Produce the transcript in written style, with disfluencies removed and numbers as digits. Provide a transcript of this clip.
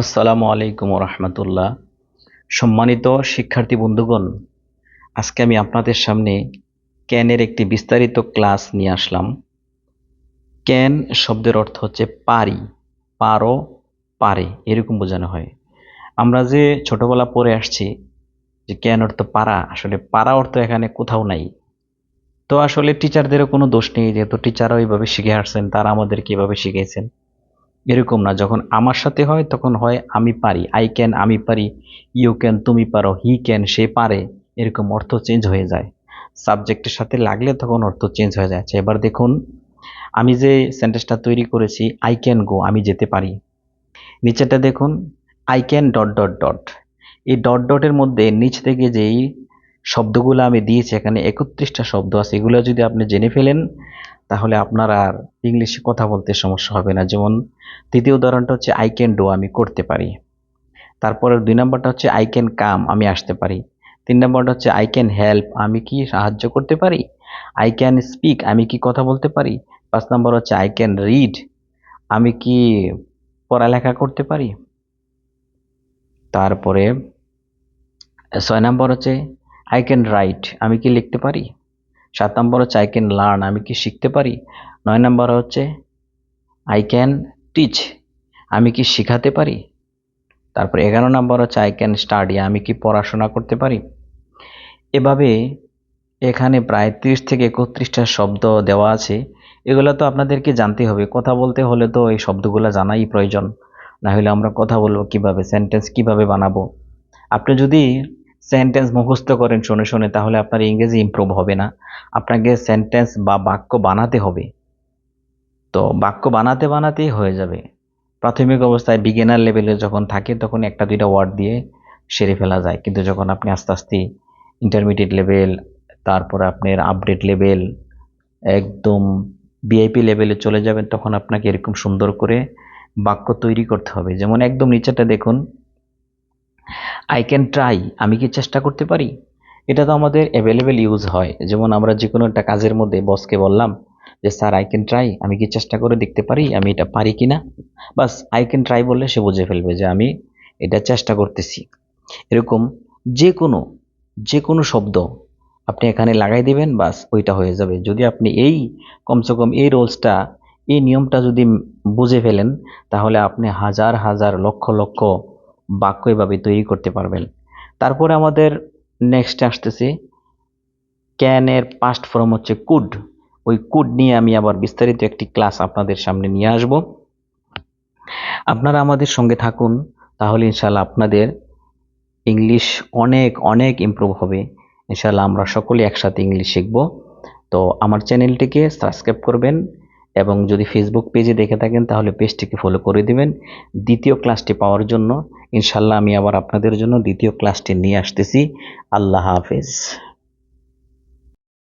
আসসালামু আলাইকুম রহমতুল্লাহ। সম্মানিত শিক্ষার্থী বন্ধুগণ, আজকে আমি আপনাদের সামনে ক্যানের একটি বিস্তারিত ক্লাস নিয়ে আসলাম। ক্যান শব্দের অর্থ হচ্ছে পারি, পারো, পারে, এরকম বোঝানো হয়। আমরা যে ছোটবেলা পড়ে আসছি যে ক্যান অর্থ পারা, আসলে পারা অর্থ এখানে কোথাও নাই। তো আসলে টিচারদেরও কোনো দোষ নেই, যেহেতু টিচাররা ওইভাবে শিখে আসছেন, তারা আমাদেরকে এভাবে শিখিয়েছেন। এরকম না, যখন আমার সাথে হয় তখন হয় আমি পারি, আই ক্যান আমি পারি, ইউ ক্যান তুমি পারো, হি ক্যান সে পারে, এরকম অর্থ চেঞ্জ হয়ে যায়। সাবজেক্টের সাথে লাগলে তখন অর্থ চেঞ্জ হয়ে যায়। আচ্ছা, এবার দেখুন, আমি যে সেন্টেন্সটা তৈরি করেছি, আই ক্যান গো, আমি যেতে পারি। নিচেটা দেখুন, I can dot dot dot. এই ডট ডটের মধ্যে নিচ থেকে যেই শব্দগুলো আমি দিয়েছি, এখানে 31টা শব্দ আছে, এগুলো যদি আপনি জেনে ফেলেন তাহলে আপনার আর ইংলিশে কথা বলতে সমস্যা হবে না। যেমন দ্বিতীয় উদাহরণটা হচ্ছে আই ক্যান ডু, আমি করতে পারি। তারপরের 2 নম্বরটা হচ্ছে আই ক্যান কাম, আমি আসতে পারি। 3 নম্বরটা হচ্ছে আই ক্যান হেল্প, আমি কি সাহায্য করতে পারি। আই ক্যান স্পিক, আমি কি কথা বলতে পারি। 5 নম্বর হচ্ছে আই ক্যান রিড, আমি কি পড়ালেখা করতে পারি। তারপরে 6 নম্বর হচ্ছে আই ক্যান রাইট, আমি কি লিখতে পারি। 7 নম্বর হচ্ছে আই ক্যান লার্ন, আমি কি শিখতে পারি। 9 নম্বর হচ্ছে আই ক্যান টিচ, আমি কি শিখাতে পারি। তারপর 11 নম্বর হচ্ছে আই ক্যান স্টাডি, আমি কি পড়াশোনা করতে পারি। এভাবে এখানে প্রায় 30 থেকে 31টা শব্দ দেওয়া আছে। এগুলো তো আপনাদেরকে জানতে হবে, কথা বলতে হলে তো এই শব্দগুলো জানাই প্রয়োজন, না হলে আমরা কথা বলবো কিভাবে, সেন্টেন্স কিভাবে বানাবো। আপনি যদি সেন্টেন্স মুখস্থ করেন শুনে শুনে, তাহলে আপনার ইংরেজি ইমপ্রুভ হবে না। আপনাকে সেন্টেন্স বা বাক্য বানাতে হবে। তো বাক্য বানাতে বানাতেই হয়ে যাবে। প্রাথমিক অবস্থায় বিগিনার লেভেলে যখন থাকে তখন একটা দুইটা ওয়ার্ড দিয়ে সেরে ফেলা যায়, কিন্তু যখন আপনি আস্তে আস্তে ইন্টারমিডিয়েট লেভেল, তারপরে আপনার আপডেট লেভেল, একদম ভিআইপি লেভেলে চলে যাবেন, তখন আপনাকে এরকম সুন্দর করে বাক্য তৈরি করতে হবে। যেমন একদম নিচেটা দেখুন, আই ক্যান ট্রাই, আমি কি চেষ্টা করতে পারি। এটা তো আমাদের অ্যাভেলেবেল ইউজ হয়। যেমন আমরা যে কোনো একটা কাজের মধ্যে বসকে বললাম যে স্যার আই ক্যান ট্রাই, আমি কি চেষ্টা করে দেখতে পারি আমি এটা পারি কিনা। বাস আই ক্যান ট্রাই বললে সে বুঝে ফেলবে যে আমি এটা চেষ্টা করতেছি। এরকম যে কোনো যে কোনো শব্দ আপনি এখানে লাগাই দিবেন, বাস ওইটা হয়ে যাবে। যদি আপনি এই কমসে কম এই রোলসটা, এই নিয়মটা যদি বুঝে ফেলেন, তাহলে আপনি হাজার হাজার লক্ষ লক্ষ বাক্য এভাবে তৈরি করতে পারবেন। তারপরে আমাদের নেক্সট আসতেছে ক্যানের পাস্ট ফর্ম হচ্ছে কুড। ওই কুড নিয়ে আমি আবার বিস্তারিত একটি ক্লাস আপনাদের সামনে নিয়ে আসব। আপনারা আমাদের সঙ্গে থাকুন, তাহলে ইনশাল্লাহ আপনাদের ইংলিশ অনেক অনেক ইমপ্রুভ হবে। ইনশাল্লাহ আমরা সকলে একসাথে ইংলিশ শিখব। তো আমার চ্যানেলটিকে সাবস্ক্রাইব করবেন, এবং যদি ফেসবুক পেজে দেখে থাকেন তাহলে পেজটিকে ফলো করে দিবেন দ্বিতীয় ক্লাসটি পাওয়ার জন্য। ইনশাল্লাহ আমি আবার আপনাদের জন্য দ্বিতীয় ক্লাসটি নিয়ে আসতেছি। আল্লাহ হাফেজ।